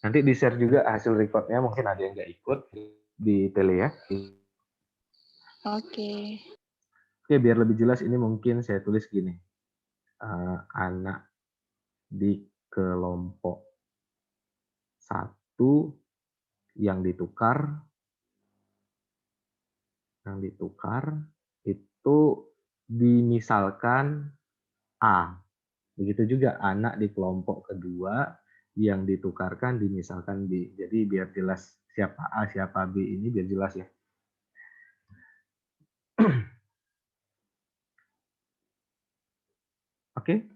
Nanti di-share juga hasil recordnya, mungkin ada yang nggak ikut di tele ya. Oke. Oke, biar lebih jelas ini mungkin saya tulis gini. Anak di kelompok 1 yang ditukar itu dimisalkan A. Begitu juga anak di kelompok kedua yang ditukarkan dimisalkan B. Jadi biar jelas siapa A, siapa B ini biar jelas ya. Oke,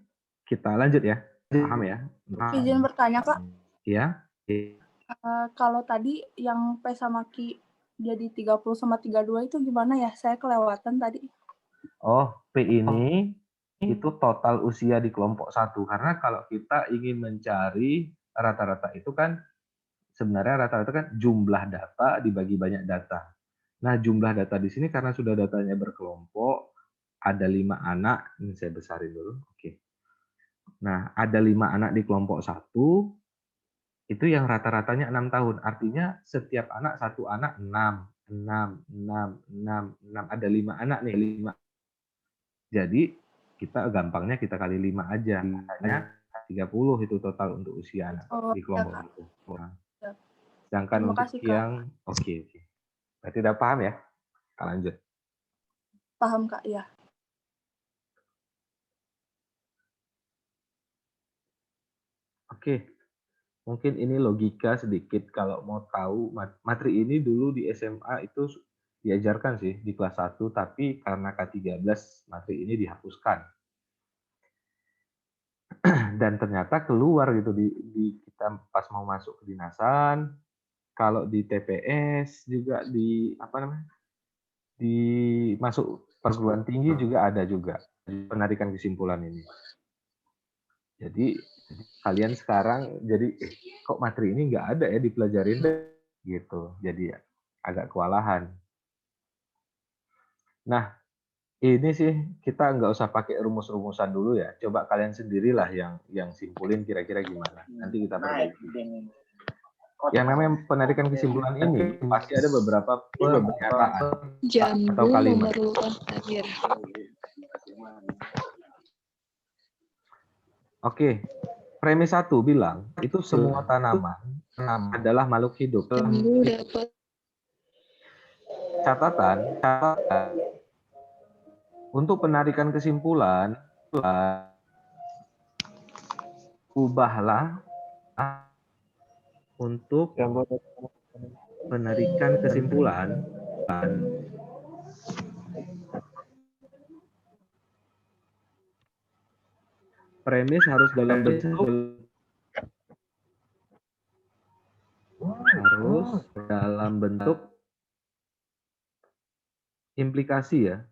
kita lanjut ya. Paham ya? Izin bertanya, Kak. Ya. Kalau tadi yang P sama Q jadi 30 sama 32 itu gimana ya? Saya kelewatan tadi. Oh, P ini itu total usia di kelompok 1. Karena kalau kita ingin mencari rata-rata itu kan sebenarnya rata-rata kan jumlah data dibagi banyak data. Nah, jumlah data di sini karena sudah datanya berkelompok, ada 5 anak, ini saya besarin dulu. Oke. Nah, ada 5 anak di kelompok 1, itu yang rata-ratanya 6 tahun. Artinya setiap anak, satu anak 6, 6, 6, 6, 6. Ada 5 anak nih, 5. Jadi, kita gampangnya kita kali 5 aja. Hanya 30 itu total untuk usia anak di Ya, kelompok Kak. itu. Nah, Ya. sedangkan Terima untuk kasih, Kak. yang oke. Berarti udah paham ya? Kita lanjut. Paham, Kak, ya. Oke. Mungkin ini logika sedikit kalau mau tahu materi ini dulu di SMA itu diajarkan sih di kelas 1, tapi karena K13 materi ini dihapuskan. Dan ternyata keluar gitu di kita pas mau masuk kedinasan, kalau di TPS juga di apa namanya? Di masuk perguruan tinggi juga ada juga penarikan kesimpulan ini. Jadi kalian sekarang jadi kok materi ini nggak ada ya dipelajarin gitu. Jadi agak kewalahan. Nah, ini sih kita nggak usah pakai rumus-rumusan dulu ya. Coba kalian sendirilah yang simpulin kira-kira gimana. Nanti kita perbaiki. Yang namanya penarikan kesimpulan ini pasti ada beberapa pernyataan atau Jambu kalimat. memerlukan air. Oke, premis 1 bilang itu semua tanaman adalah makhluk hidup. Jambu dapat Catatan, untuk penarikan kesimpulan, ubahlah untuk penarikan kesimpulan premis harus dalam bentuk implikasi ya.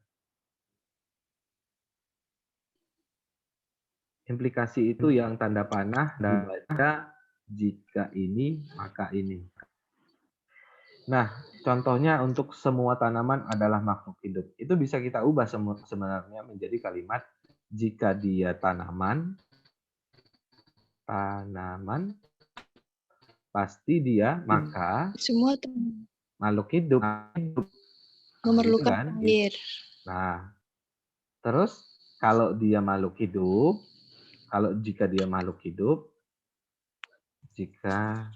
Implikasi itu yang tanda panah dibaca jika ini maka ini. Nah, contohnya untuk semua tanaman adalah makhluk hidup. Itu bisa kita ubah sebenarnya menjadi kalimat jika dia tanaman pasti dia maka semua makhluk hidup memerlukan air. Nah, terus kalau dia makhluk hidup, jika dia makhluk hidup, jika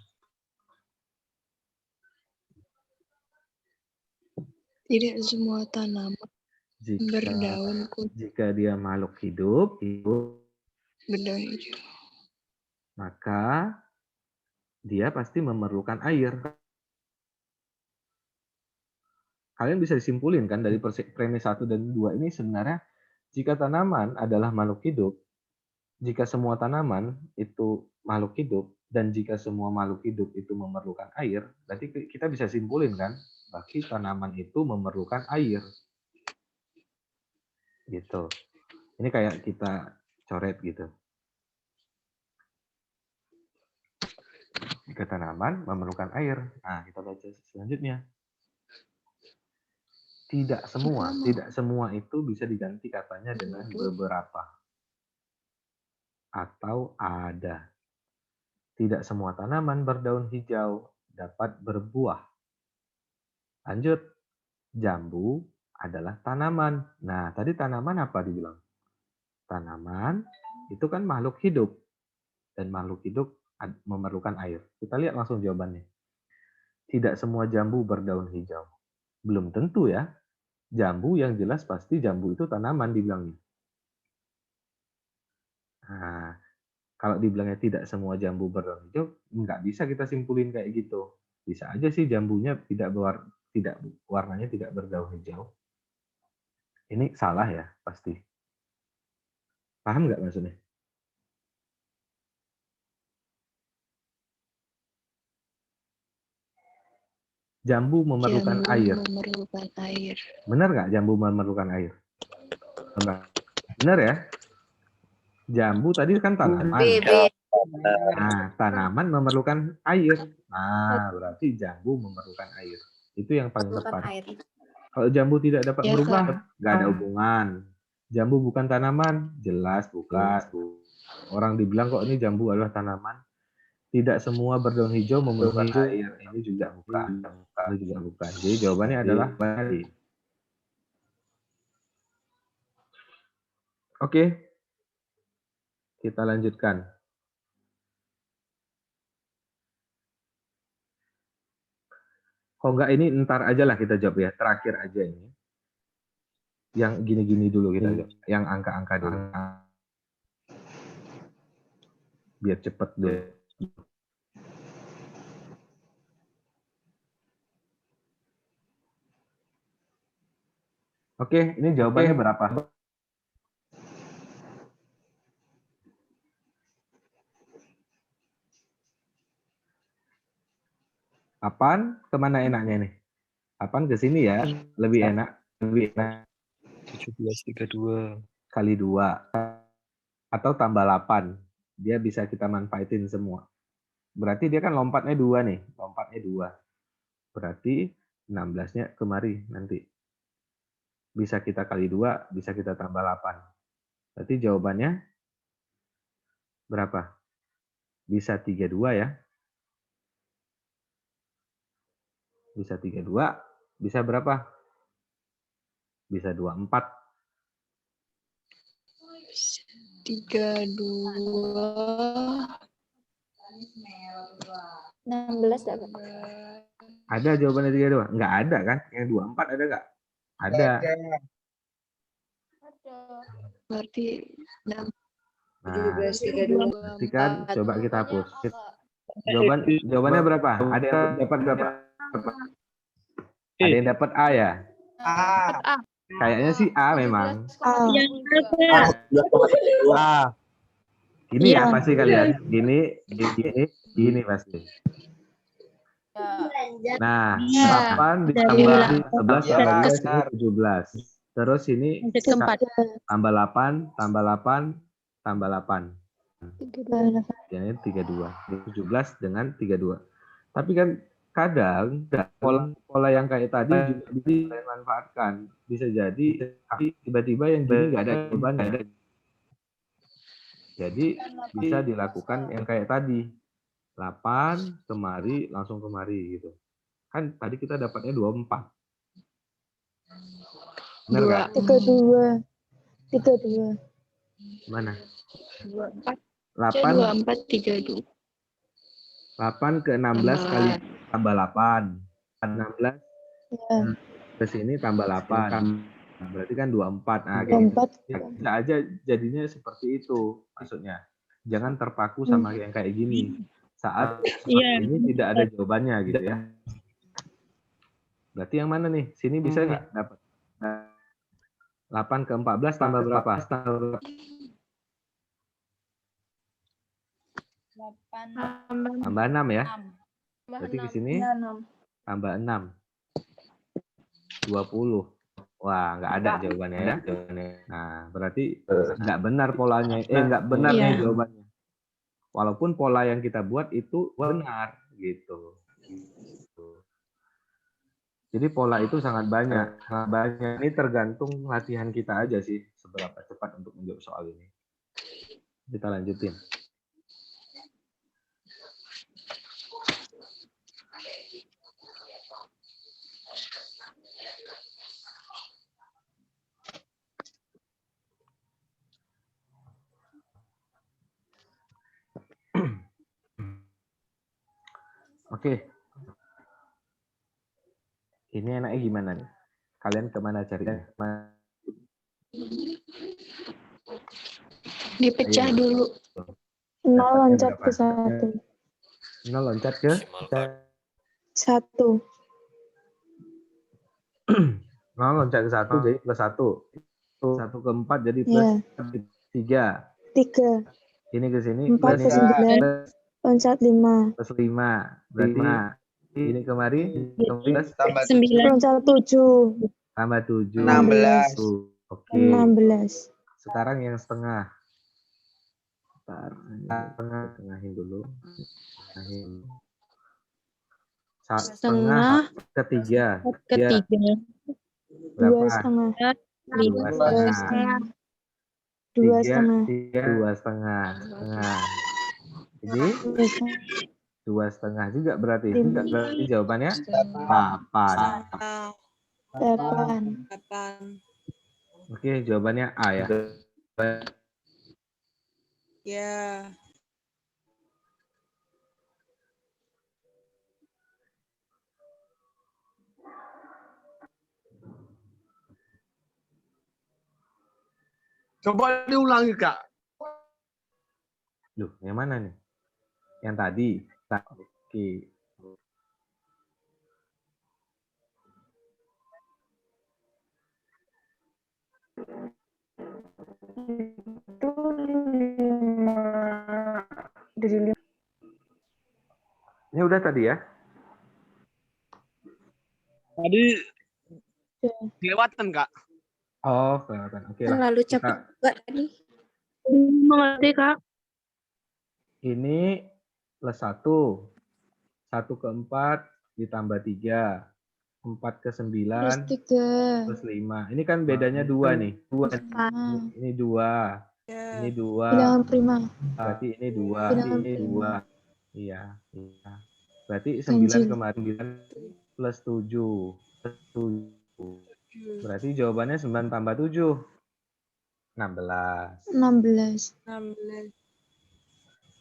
tidak semua tanaman berdaun jika dia makhluk hidup, berdaun hijau, maka dia pasti memerlukan air. Kalian bisa disimpulin kan dari premis 1 dan 2 ini sebenarnya jika tanaman adalah makhluk hidup, jika semua tanaman itu makhluk hidup, dan jika semua makhluk hidup itu memerlukan air, berarti kita bisa simpulin kan, berarti tanaman itu memerlukan air. Gitu. Ini kayak kita coret gitu. Jika tanaman memerlukan air. Nah, kita baca selanjutnya. Tidak semua itu bisa diganti katanya dengan beberapa. Atau ada. Tidak semua tanaman berdaun hijau dapat berbuah. Lanjut. Jambu adalah tanaman. Nah, tadi tanaman apa dibilang? Tanaman itu kan makhluk hidup. Dan makhluk hidup memerlukan air. Kita lihat langsung jawabannya. Tidak semua jambu berdaun hijau. Belum tentu ya. Jambu yang jelas pasti jambu itu tanaman dibilangnya. Nah, kalau dibilangnya tidak semua jambu berdaun hijau, nggak bisa kita simpulin kayak gitu. Bisa aja sih jambunya warnanya tidak berdaun hijau. Ini salah ya, pasti. Paham nggak maksudnya? Jambu memerlukan air. Memerlukan air. Benar nggak jambu memerlukan air? Benar ya? Jambu tadi kan tanaman. Nah, tanaman memerlukan air. Nah, berarti jambu memerlukan air. Itu yang paling tepat. Kalau jambu tidak dapat berubah, nggak ada hubungan. Jambu bukan tanaman, jelas bukan. Orang dibilang kok ini jambu adalah tanaman. Tidak semua berdaun hijau memerlukan air. Ini juga bukan. Ini juga bukan. Jadi jawabannya adalah bali. Oke. Kita lanjutkan. Kok enggak ini ntar aja lah kita jawab ya. Terakhir aja ini. Yang gini-gini dulu kita jawab. Yang angka-angka dulu. Biar cepet dulu. Oke, ini jawabannya berapa? Apaan? Kemana enaknya nih? Apaan ke sini ya? Lebih enak. Lebih enak. 1732 kali 2. Atau tambah 8. Dia bisa kita manfaatin semua. Berarti dia kan lompatnya 2 nih. Lompatnya 2. Berarti 16-nya kemari nanti. Bisa kita kali 2, bisa kita tambah 8. Berarti jawabannya berapa? Bisa 32 ya. Bisa 32. Bisa berapa? Bisa 24. 32. 16 dapat. Ada jawabannya 32? Enggak ada kan? Yang 24 ada enggak? Ada. Berarti 6. Nah, berarti kan coba kita hapus. Jawabannya berapa? Ada yang dapat berapa? Ada yang dapat A ya? A. Kayaknya sih A memang. A. Gini ya pasti kalian. Gini pasti. Nah, 8 ditambah 11 tambah 17. Terus ini tambah 8, tambah 8, tambah 8. Jadi 32. 17 dengan 32. Tapi kan kadang pola yang kayak tadi juga bisa dimanfaatkan. Bisa jadi tiba-tiba yang gini nggak ada jawabannya. Jadi bisa dilakukan yang kayak tadi. 8 kemari langsung kemari gitu. Kan tadi kita dapatnya 24. Benar nggak? 32. Mana? 24. 8 24, 32. 8 ke 16 kali tambah 8. 16 ke sini tambah 8. Berarti kan 24. Nah, bisa aja jadinya seperti itu maksudnya. Jangan terpaku sama yang kayak gini. Saat ini tidak ada jawabannya gitu ya. Berarti yang mana nih? Sini bisa nggak dapat? 8 ke 14 tambah berapa? 8. Tambah 6 ya. Berarti ke sini tambah 6. 20. Wah, nggak ada jawabannya ya. Nah, berarti nggak benar polanya. Nggak benar nih jawabannya. Walaupun pola yang kita buat itu benar gitu. Jadi pola itu sangat banyak. Ini tergantung latihan kita aja sih seberapa cepat untuk menjawab soal ini. Kita lanjutin. Oke. Ini enaknya gimana nih? Kalian kemana carinya? Dipecah dulu. 0 Dapatnya loncat berapa? ke 1. 0 loncat ke 1. 0 loncat ke 1 jadi plus 1. 1 ke 4 jadi plus Ya. 3. 3. Ini ke sini 4 plus ke 9. Loncat 5. plus 5. Berarti ini kemari plus Tambah 9. Loncat 7. tambah 7. 16. Oke. 16. Sekarang yang setengah. Tengahin dulu. Setengah ketiga. Berapa? 2 setengah. 2 setengah. 2 setengah. 2 setengah. Jadi 2 setengah juga berarti. Berarti jawabannya 8. 8. Oke, jawabannya A ya. Ya. Coba diulangi, Kak. Loh, yang mana nih? Yang tadi. Oke. Itu 5. Dari 5. Ini udah tadi ya? Tadi kelewatan, Kak. Oh, kelihatan. Oke lah. Terlalu Kita- cepat juga tadi. Mengerti, Kak? Ini plus 1. 1 ke 4 ditambah 3. 4 ke 9 Plus 3. plus 5. Ini kan bedanya 2 nih. 2. Ini 2. Ya. Ini 2. Bilangan prima. Berarti ini 2. Bilangan Ini prima. 2. Iya. Berarti 9 Ganjil. kemarin plus 7. Berarti jawabannya 9 tambah 7. 16. 16. 16.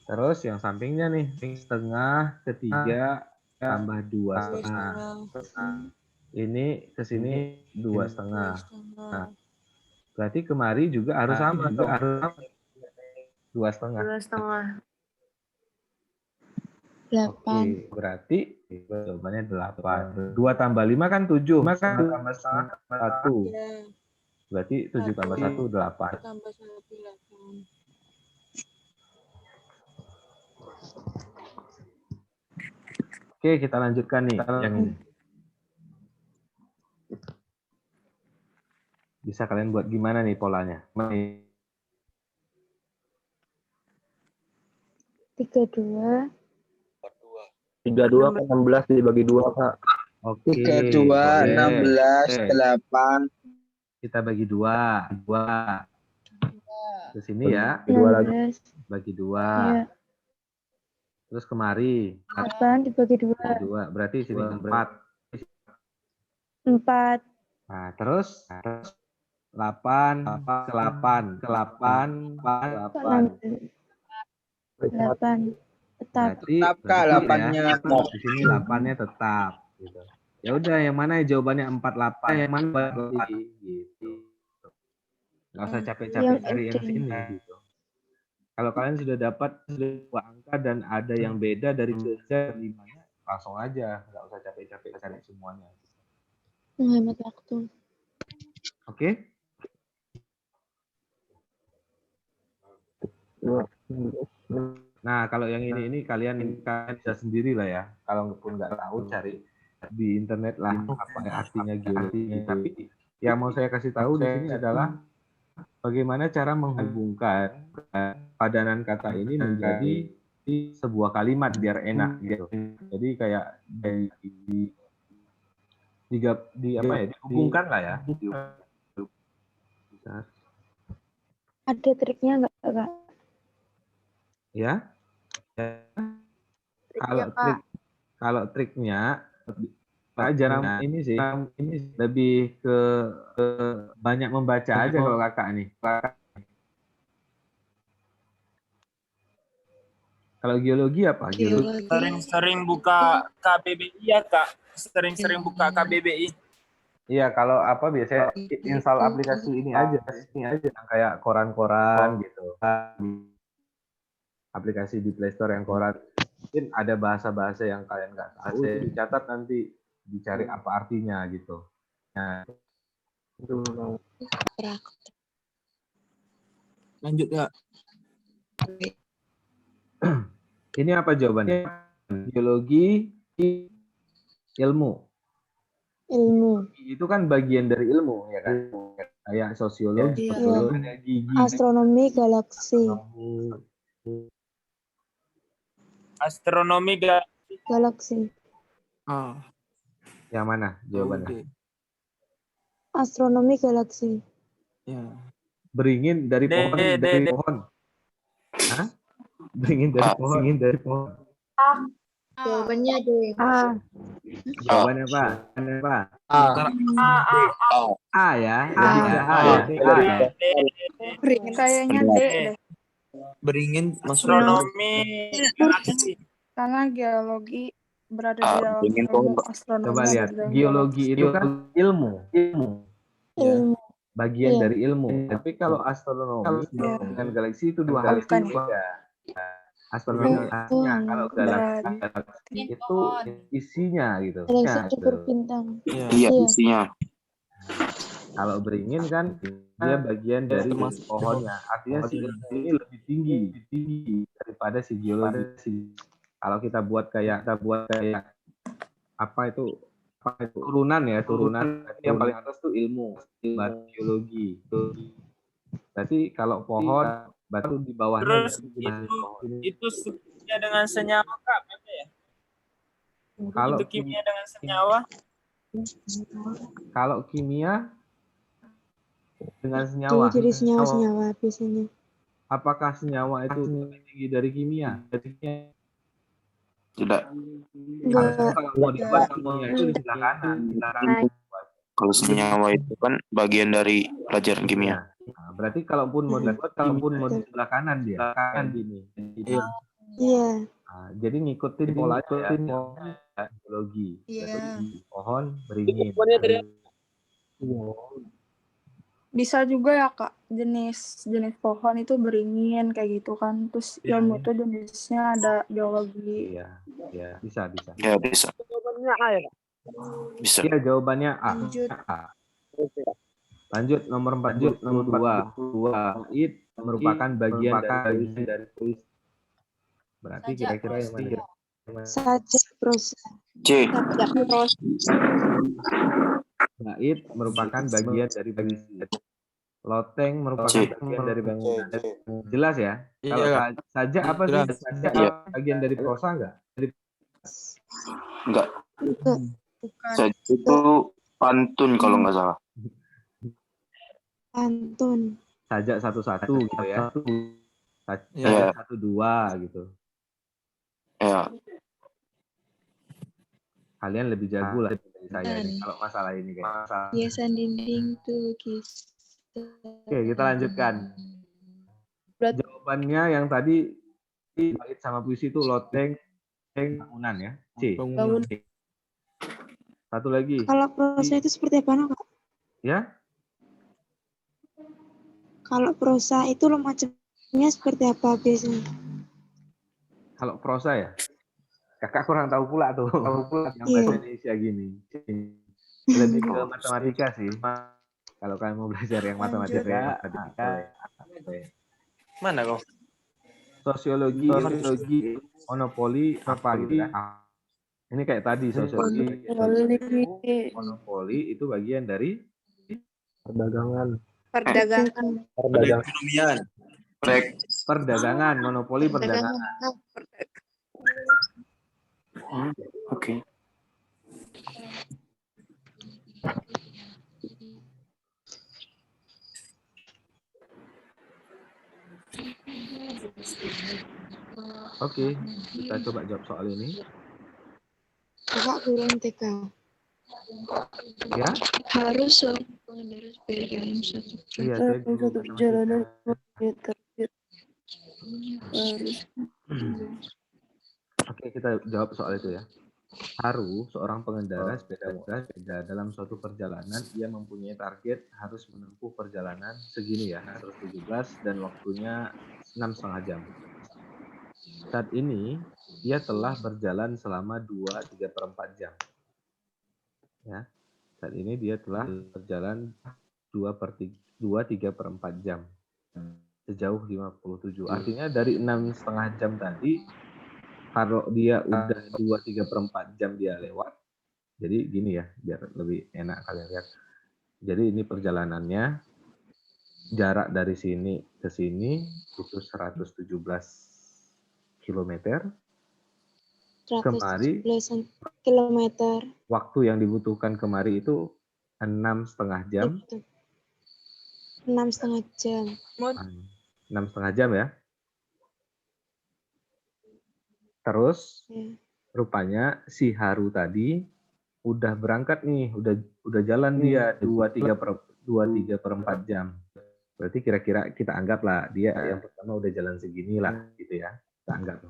Terus yang sampingnya nih. Setengah ketiga tambah 2 2 setengah. setengah. Ini ke sini 2 setengah. 2 setengah. Berarti kemari juga harus sama. 2 setengah. 2 setengah. 8. Oke, berarti jawabannya 8. 2 tambah 5 kan 7. Maka tambah 1. Ya. Berarti 7 tambah 1, 8. Tambah 1, 8. Oke, kita lanjutkan nih yang ini. Bisa kalian buat gimana nih polanya? 32. 32 kan 16 dibagi 2, Kak. Oke. 32, boleh. 16, Oke, 8. kita bagi 2. 2. Ke sini ya, Bagi 2 lagi. 16. bagi 2. Ya. Terus kemari 8 dibagi 2. bagi 2. Berarti sini 4. 4. Nah, terus 8 ke 8 ke 8 8. 8. Tetap. Berarti Tetap, Kak, berarti 8-nya. ya, di sini 8-nya tetap gitu. Ya udah, yang mana jawabannya 48, yang mana lagi gitu. Nggak usah capek-capek Yang cari yang ini. sini gitu. Kalau kalian sudah dapat dua angka dan ada yang beda dari 3 ke 5-nya, langsung aja, nggak usah capek-capek cari semuanya. Menghemat waktu. Oke? Nah, kalau yang ini kalian bisa sendiri lah ya. Kalau pun nggak tahu, cari di internet lah apa artinya geometri. Tapi yang mau saya kasih tahu di sini adalah bagaimana cara menghubungkan padanan kata ini menjadi sebuah kalimat biar enak gitu. Jadi kayak dihubungkan lah ya. Ada triknya nggak, Kak? Ya. Kalau triknya jarang ini sih, lebih ke banyak membaca aja kalau kakak nih. Kalau geologi apa? Geologi. Geologi. Sering-sering buka KBBI ya, Kak. Sering-sering buka KBBI. Iya, kalau apa biasanya install aplikasi ini aja yang kayak koran-koran gitu. Aplikasi di Play Store yang koran. Mungkin ada bahasa-bahasa yang kalian nggak tahu, dicatat nanti dicari apa artinya gitu. Nah, itu. Praktek. Lanjut ya. Ini apa jawabannya? Geologi ilmu. Ilmu. Itu kan bagian dari ilmu ya kan? Kayak sosiologi, Iya. sosiologi ada gigi. Astronomi galaksi. Astronomi Galaksi. Ah. Yang mana jawabannya? Astronomi galaksi. Ya. Beringin dari pohon, dari pohon. Hah? Beringin dari pohon. Jawabannya D. Jawabannya apa? Apa? A ya. Kayaknya D deh. Beringin masuk astronomi galaksi. Karena geologi berada di dalam ingin ilmu tahu. astronomi. Coba lihat. dan Geologi itu kan ilmu. Ilmu. Bagian Iya. dari ilmu. Tapi kalau astronomi dengan galaksi itu dua hal Bukan yang ya? beda. Astronomi artinya kalau galaksi itu isinya gitu. Galaksi berbintang. Iya, isinya. Kalau beringin kan dia bagian dari pohonnya. Artinya si ini lebih tinggi daripada si geologi. Kalau kita buat kayak apa itu turunan. Yang paling atas tuh ilmu, geologi. Berarti kalau pohon batu di bawahnya. Terus itu kimia dengan senyawa, Kak, apa ya? Kalau Itu kimia dengan senyawa. Kalau kimia dengan senyawa. Jadi senyawa biasanya. Apakah senyawa itu lebih tinggi dari kimia? Tidak. Harusnya kalau mau dibuat kimia itu di sebelah kanan. Kalau senyawa itu kan bagian dari pelajaran kimia. Nah, berarti kalaupun mau dibuat, mau di sebelah kanan dia, kanan gini. Iya. Nah, jadi ngikutin pola geologi. Iya. Pohon beringin. Bisa juga ya Kak, jenis pohon itu beringin kayak gitu kan. Terus ilmu itu jenisnya ada geologi. Iya, bisa. Ya, bisa. Jawabannya A ya, Kak? Bisa. Iya, jawabannya A. Lanjut. Lanjut nomor 42. Id merupakan bagian dari berarti kira-kira yang mana? Sajak prosa. C. Bait merupakan bagian dari bangunan. Loteng merupakan bagian dari bangunan. Jelas ya? Kalau sajak apa sih? Sajak bagian dari prosa enggak? Enggak. Bukan. Sajak itu pantun kalau nggak salah. Pantun. Sajak satu-satu gitu ya. Iya. Sajak 1-2 gitu. Ya. Kalian lebih jago lah dari saya nih, kalau masalah ini kayak. Hiasan dinding tuh kisah. Oke, kita lanjutkan. Jawabannya yang tadi bait sama puisi itu loteng bangunan ya. C. Bangunan. Satu lagi. Kalau prosa itu seperti apa, Kak? Ya? Kalau prosa itu macamnya seperti apa biasanya? Kalau prosa ya? Kakak kurang tahu pula tuh. Yang bahasa Indonesia gini. Lebih ke matematika sih. Kalau kalian mau belajar yang matematika. Mana kau? Sosiologi, monopoli, apa gitu ya. Ini kayak tadi sosiologi. Monopoli itu bagian dari Perdagangan. Perdagangan, monopoli perdagangan. Oke. Oke, kita coba jawab soal ini. Kakak guru MTK. Ya? Harus pengendara sepeda dalam satu Iya, saya guru Satu perjalanan terbit harus Oke, kita jawab soal itu ya. Haru, seorang pengendara sepeda motor dalam suatu perjalanan, ia mempunyai target harus menempuh perjalanan segini ya, 117 dan waktunya 6,5 jam. Saat ini, ia telah berjalan selama 2,3/4 jam. Ya, saat ini dia telah berjalan 2,3/4 jam. Sejauh 57. Artinya dari 6,5 jam tadi, kalau dia udah 2,3/4 jam dia lewat, jadi gini ya, biar lebih enak kalian lihat. Jadi ini perjalanannya, jarak dari sini ke sini itu 117 km. Kemari, 117 kilometer. waktu yang dibutuhkan kemari itu 6,5 jam. 6,5 jam. 6,5 jam ya. Terus Ya. rupanya si Haru tadi udah berangkat nih, udah jalan dia 2,3/4 jam. Berarti kira-kira kita anggaplah dia yang pertama udah jalan segini lah, gitu ya. Kita anggap.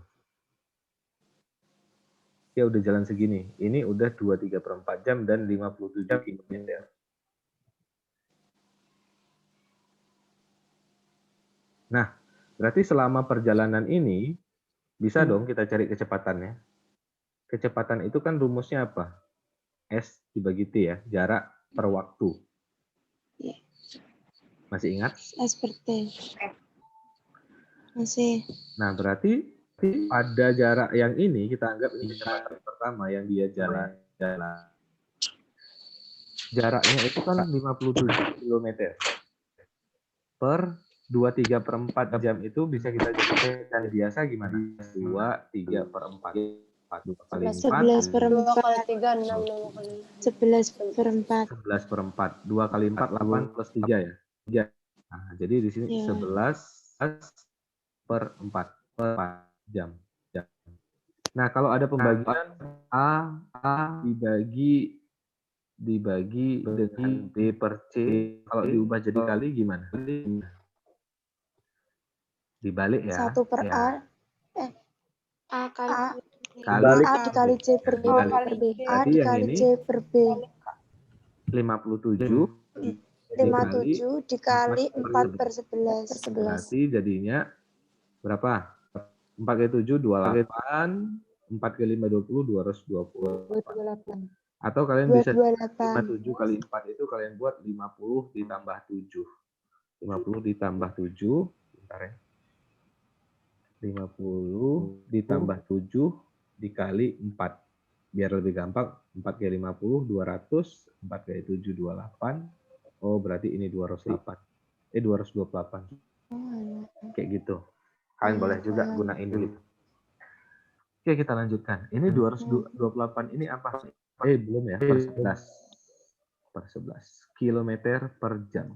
Dia udah jalan segini. Ini udah 2,3/4 jam dan 57 km. Nah, berarti selama perjalanan ini bisa dong kita cari kecepatannya. Kecepatan itu kan rumusnya apa? S dibagi T ya, jarak per waktu. Ya. Masih ingat? S per T. Masih. Nah, berarti pada jarak yang ini kita anggap ini kecepatan pertama yang dia jalan. Jaraknya itu kan 57 km. Per 2,3/4 jam itu bisa kita jadikan biasa gimana? 2,3/4. 2 kali 4. 11 per 4. 2 kali 3, 6, 5 kali 11 per 4. 11/4. 2 kali 4, 8 plus 3 ya. 3. Nah, jadi di sini Ya. 11/4 per jam. Nah, kalau ada pembagian A dibagi dengan B per C, kalau diubah jadi kali gimana? Dibalik ya. 1 per Ya. A. A Kali A dikali C per B. Dibalik. A Berarti yang dikali ini C per B. 57 57 dikali 4 per 11. Berarti jadinya berapa? 4 kali 7, 28. 4 kali 5, 20, 220. 228. Atau kalian bisa 228. 57 kali 4 itu kalian buat 50 ditambah 7. 50 ditambah 7. Bentar ya. 50 ditambah 7 dikali 4. Biar lebih gampang, 4 kali 50, 200. 4 kali 7, 28. Oh, berarti ini 208. 228. Kayak gitu. Kalian boleh juga gunain dulu. Oke, kita lanjutkan. Ini 228 ini apa? Belum ya, per 11. Per 11 kilometer per jam.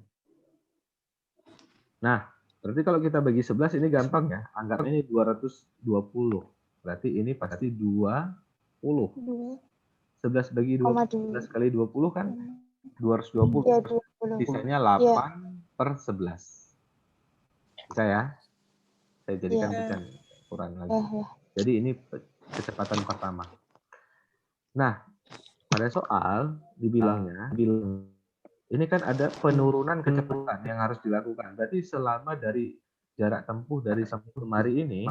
Nah, berarti kalau kita bagi 11 ini gampang ya. Anggap ini 220. Berarti ini pasti 20. 11 bagi 20, 11 kali 20 kan 220. Ya, 20. Sisanya 8 per 11. Bisa ya? Saya jadikan bukan kurang lagi. Jadi ini kecepatan pertama. Nah, pada soal dibilangnya, ini kan ada penurunan kecepatan yang harus dilakukan. Berarti selama dari jarak tempuh dari sampai kemari ini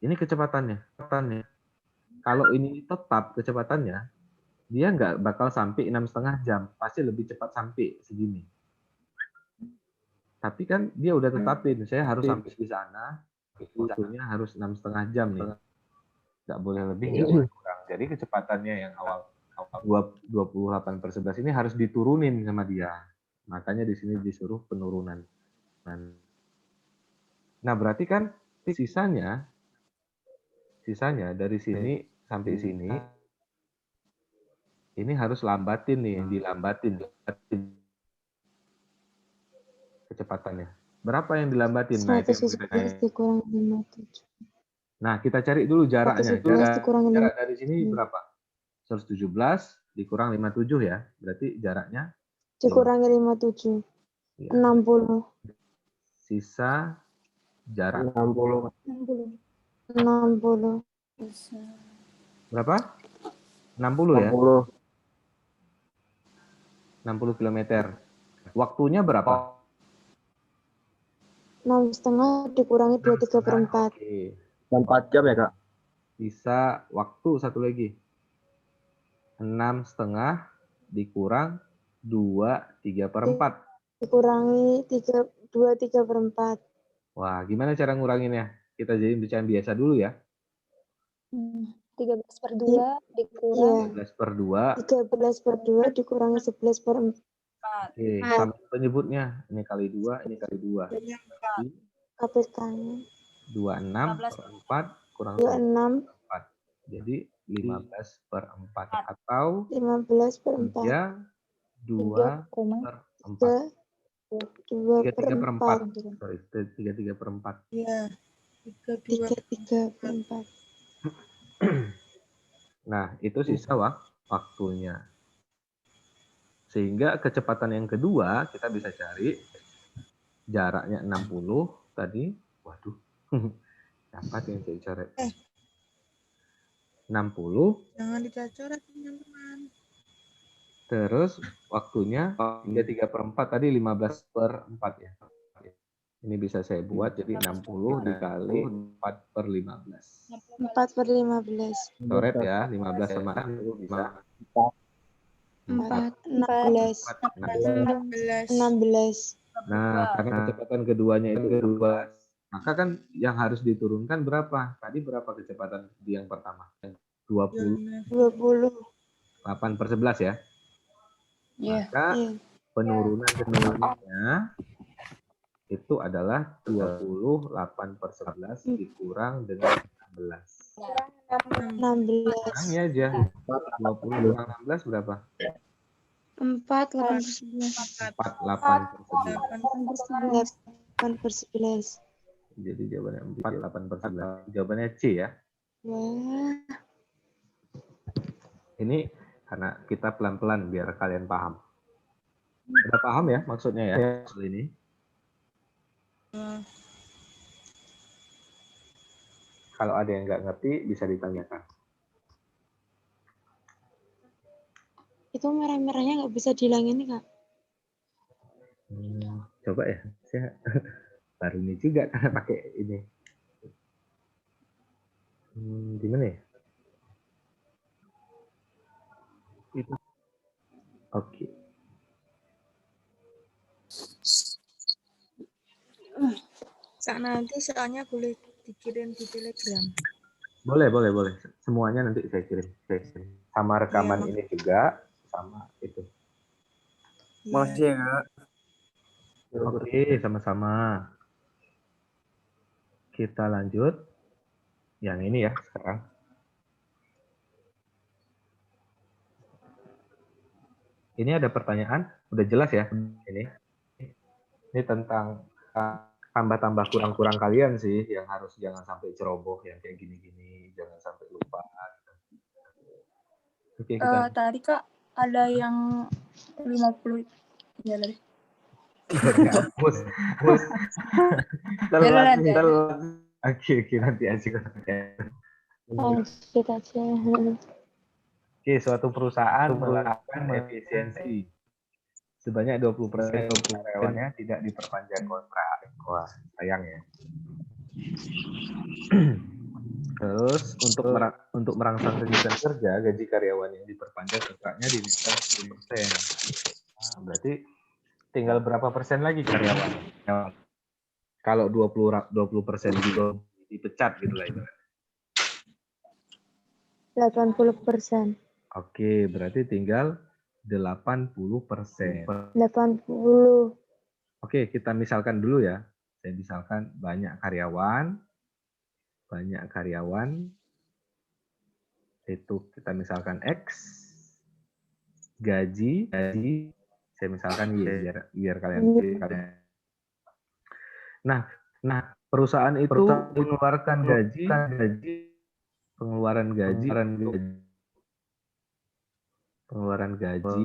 kecepatannya. Kalau ini tetap kecepatannya, dia nggak bakal sampai 6,5 jam. Pasti lebih cepat sampai segini. Tapi kan dia udah tetapin, saya harus sampai di sana. Waktunya harus 6,5 jam nih. Nggak boleh lebih, nggak boleh kurang. Jadi kecepatannya yang awal 28 per 11 ini harus diturunin sama dia. Makanya di sini disuruh penurunan. Nah, berarti kan sisanya dari sini sampai sini, ini harus lambatin nih, dilambatin kecepatannya. Berapa yang dilambatin? 117 dikurang 57. Nah, kita cari dulu jaraknya. 117 dikurang Jarak dari sini berapa? 117 dikurang 57 ya. Berarti jaraknya? Dikurangi 57. Ya. 60. Sisa jarak. 60. 60. Bisa. Berapa? 60 ya? 60. 60 km. Waktunya berapa? 6,5 dikurangi 2/3/4. Oke. 4 jam ya, Kak? Bisa waktu satu lagi. 6,5 dikurang 2/3/4. Dikurangi 2/3/4. Wah, gimana cara nguranginnya? Kita jadi pecahan biasa dulu ya. 13/2 dikurang 13/2. 13/2 dikurangi 11/4. Oke, sama penyebutnya. Ini kali 2, ini kali 2. KPK-nya 26/4 kurang 26 4. Jadi 15/4 atau 15/4. 3/4. 2/4. Sorry, 3/4. Iya. 3/4. Nah, itu sisa waktunya. Sehingga kecepatan yang kedua kita bisa cari jaraknya 60 tadi. Waduh. Apa yang saya cari? 60. Jangan dicoret teman-teman. Terus waktunya 3/4 tadi 15/4 ya. Ini bisa saya buat jadi 60 dikali 4/15. 4/15. Coret ya, 15 sama 60 bisa 16. 16. Nah, karena kecepatan keduanya itu 2. Maka kan yang harus diturunkan berapa? Tadi berapa kecepatan di yang pertama? 20. 8/11 ya. Maka penurunan keduanya itu adalah 28/11 dikurang dengan 16. 16. Kurangnya aja. 20 kurang 16 berapa? 4/11. 48/11. 8/11. Jadi jawabannya 48/11. Jawabannya C ya. Wah. Ini karena kita pelan-pelan biar kalian paham. Udah paham ya maksudnya ya? Maksud ini. Kalau ada yang nggak ngerti bisa ditanyakan. Itu merah-merahnya nggak bisa dihilangin nih, Kak. Coba ya. Saya baru ini juga karena pakai ini. Gimana ya? Itu. Oke. Kak, nanti soalnya boleh dikirim di Telegram. Boleh. Semuanya nanti saya kirim. Sama rekaman ini juga, sama itu. Makasih ya, Kak. Oke, sama-sama. Kita lanjut. Yang ini ya sekarang. Ini ada pertanyaan, udah jelas ya ini. Ini tentang tambah-tambah kurang-kurang kalian sih, yang harus jangan sampai ceroboh, yang kayak gini-gini, jangan sampai lupa. Oke, kita. Tadi Kak ada yang 50 ya tadi. Bos. Telat. Oke, nanti aja. Lanjut aja. Oke, suatu perusahaan melakukan efisiensi sebanyak 20% karyawannya tidak diperpanjang kontrak. Wah, sayang ya. Terus untuk merangsang kegiatan kerja, gaji karyawan yang diperpanjang kontraknya dinaikkan 10%. Nah, berarti tinggal berapa persen lagi karyawan? Kalau 20% juga dipecat gitu lah ibaratnya. 80%. Oke, berarti tinggal 80%. 80. Oke, kita misalkan dulu ya. Saya misalkan banyak karyawan. Itu kita misalkan X. Gaji. Saya misalkan Y, biar kalian. Nah, perusahaan itu mengeluarkan gaji. Pengeluaran gaji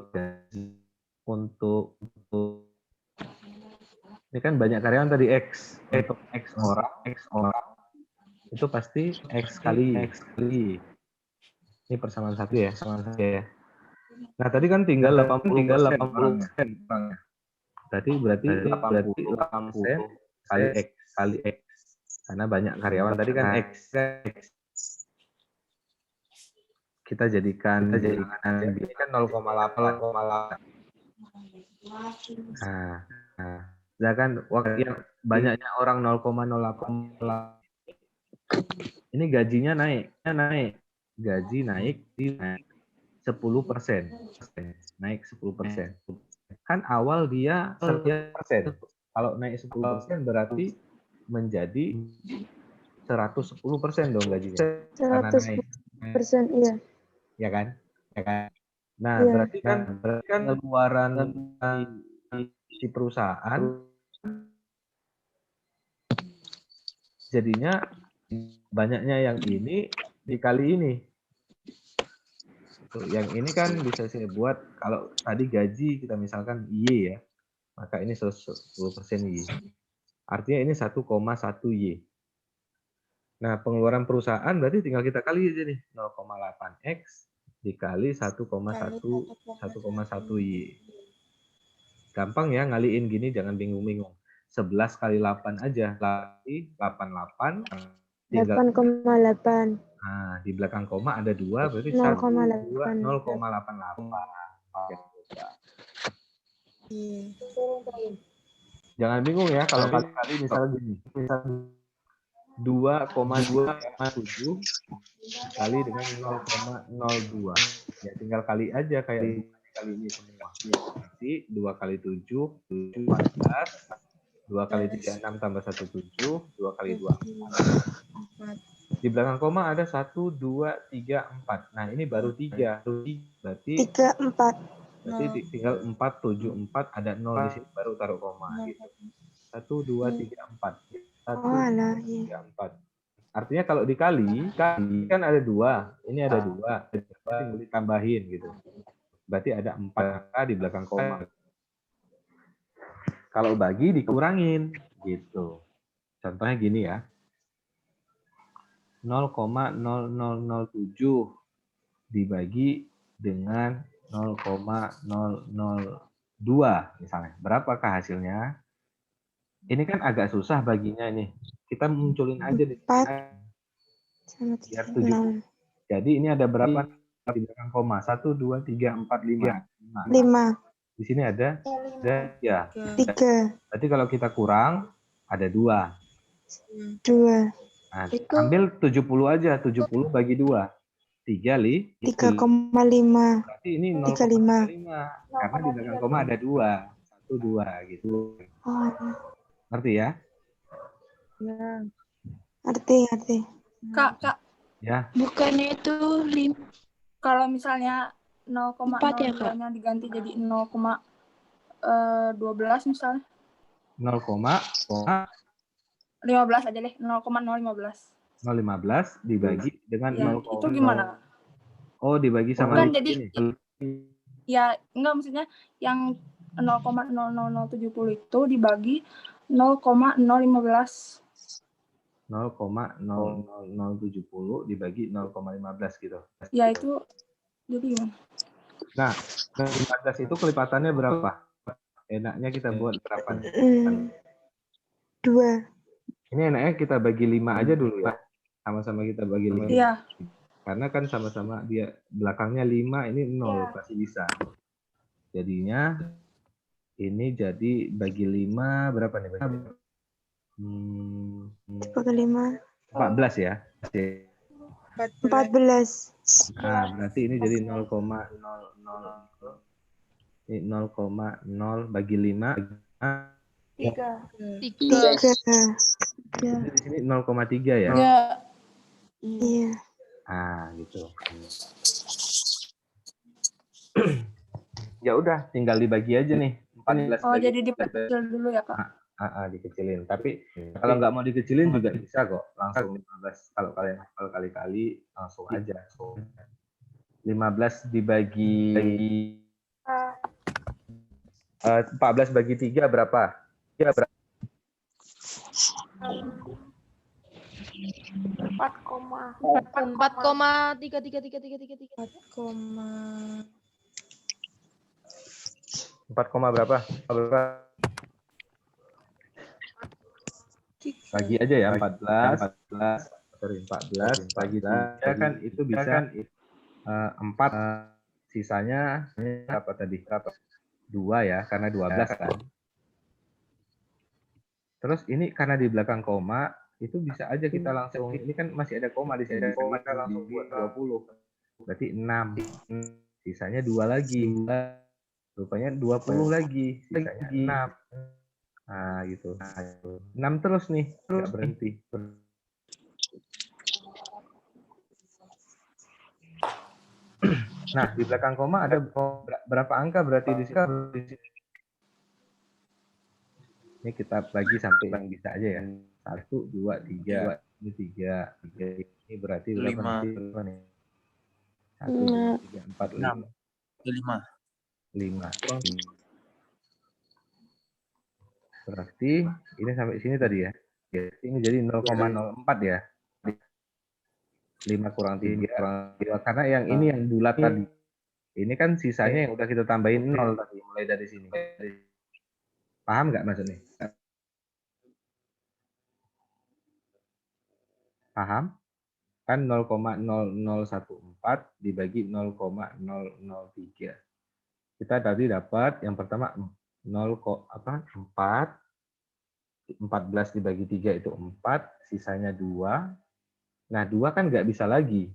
untuk ini kan banyak karyawan tadi X orang itu pasti X kali. Ini persamaan 1 ya, Nah, tadi kan tinggal 80%. Berarti 80% kali X. Karena banyak karyawan tadi kan X. Kita jadikan ini kan 0,8. Nah, sedangkan waktu yang banyaknya orang 0,08. Ini gajinya naik. Gaji naik di 10%. Naik 10%. Kan awal dia 100%. Kalau naik 10% berarti menjadi 110% dong gajinya. Karena naik. 100%, iya. Ya kan? Nah, Iya. berarti kan pengeluaran di perusahaan jadinya banyaknya yang ini dikali ini. Tuh, yang ini kan bisa saya buat kalau tadi gaji kita misalkan Y ya, maka ini 10% Y. Artinya ini 1,1 Y. Nah, pengeluaran perusahaan berarti tinggal kita kali aja nih, 0,8X dikali 1,1 Y. Gampang ya ngaliin gini, jangan bingung-bingung. 11 kali 8 aja, lagi 88. 8,8. Nah, di belakang koma ada 2, berarti 0,8. 0,88. Jangan bingung ya kalau kali-kali misalnya gini. 2,7 kali dengan 0,02. Ya tinggal kali aja kayak kali ini semua. Nanti 2 kali 7, 14. 2 kali 3, 6 tambah 1, 7. 2 kali 2, 4. Di belakang koma ada 1, 2, 3, 4. Nah ini baru 3. Berarti 3, 4. Berarti tinggal 4, 7, 4. Ada 0 di sini baru taruh koma. Gitu. 1, 2, 3, 4. 1, 2, 3, 4. Artinya kalau dikali kan ada 2. Ini ada 2. Berarti ditambahin gitu. Berarti ada 4 di belakang koma. Kalau bagi dikurangin gitu. Contohnya gini ya. 0,0007 dibagi dengan 0,002 misalnya. Berapakah hasilnya? Ini kan agak susah baginya ini. Kita munculin aja di 4 sama 3, 6. Jadi ini ada berapa di belakang koma? 1, 2, 3, 4, 5. 5. Di sini ada ya. 3. Berarti kalau kita kurang ada 2. 2. Nah, ambil 70 aja. 70 bagi 2. 3,5. Berarti ini 0,5. 0,5. Karena di belakang koma ada 2. 1, 2 gitu. Oh, Ngerti ya? Ya. ngerti. Kak, Ya. Bukannya itu 5. kalau misalnya 4 ya, Kak? 0,02-nya diganti jadi 0,12 misalnya. 15 aja deh, 0,015. 0,15 dibagi dengan Ya, 0, itu gimana? Oh, dibagi sama Bukan, jadi ini. ya enggak, maksudnya yang 0,00070 itu dibagi 0,015. 0,00070 dibagi 0,15 gitu. Ya itu jadi gimana? Nah, 15 itu kelipatannya berapa? Enaknya kita buat berapa? 2. Ini enaknya kita bagi 5 aja dulu ya. Sama-sama kita bagi 5. Iya. Karena kan sama-sama dia belakangnya 5, ini 0 pasti bisa. Jadinya ini jadi bagi 5 berapa nih? Bagi 5. 14 ya. 14. Nah, berarti ini jadi 0,0 bagi 5. 3. Jadi di sini 0,3 ya. Iya. Nah, gitu. Ya udah, tinggal dibagi aja nih. 14 Oh, bagi jadi diperkecil dulu ya, Kak? Dikecilin. Tapi kalau nggak mau dikecilin juga bisa kok. Langsung 15. Kalau kalian hafal kali-kali langsung aja. 15 dibagi 14 bagi 3 berapa? Empat koma berapa? Bagi aja ya 14 bagi 3 kan itu bisa 4, sisanya berapa tadi? 2 ya, karena 12 kan. Terus ini karena di belakang koma, itu bisa aja kita langsung, ini kan masih ada koma di sini, kita langsung buat 20. Berarti 6. Sisanya 2 lagi. Rupanya 20 lagi, sisanya 6. Nah, gitu. 6 terus nih, nggak berhenti. Nah, di belakang koma ada berapa angka berarti di sini? Ini kita bagi sampai yang bisa aja ya. 1, 2, 3. Ini 3. Ini berarti berapa nih? 1, 2, 3, 4, 5. 5. Berarti ini sampai sini tadi ya. Ini jadi 0,04 ya. 5 kurang 3 karena yang ini yang bulat tadi. Ini kan sisanya yang udah kita tambahin 0 tadi mulai dari sini. Paham nggak maksudnya? Paham? Kan 0,0014 dibagi 0,003. Kita tadi dapat yang pertama 14 dibagi 3 itu 4, sisanya 2. Nah, 2 kan nggak bisa lagi.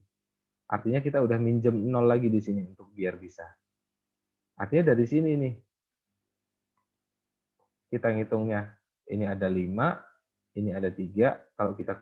Artinya kita udah minjem 0 lagi di sini untuk biar bisa. Artinya dari sini nih. Kita ngitungnya. Ini ada 5, ini ada 3. Kalau kita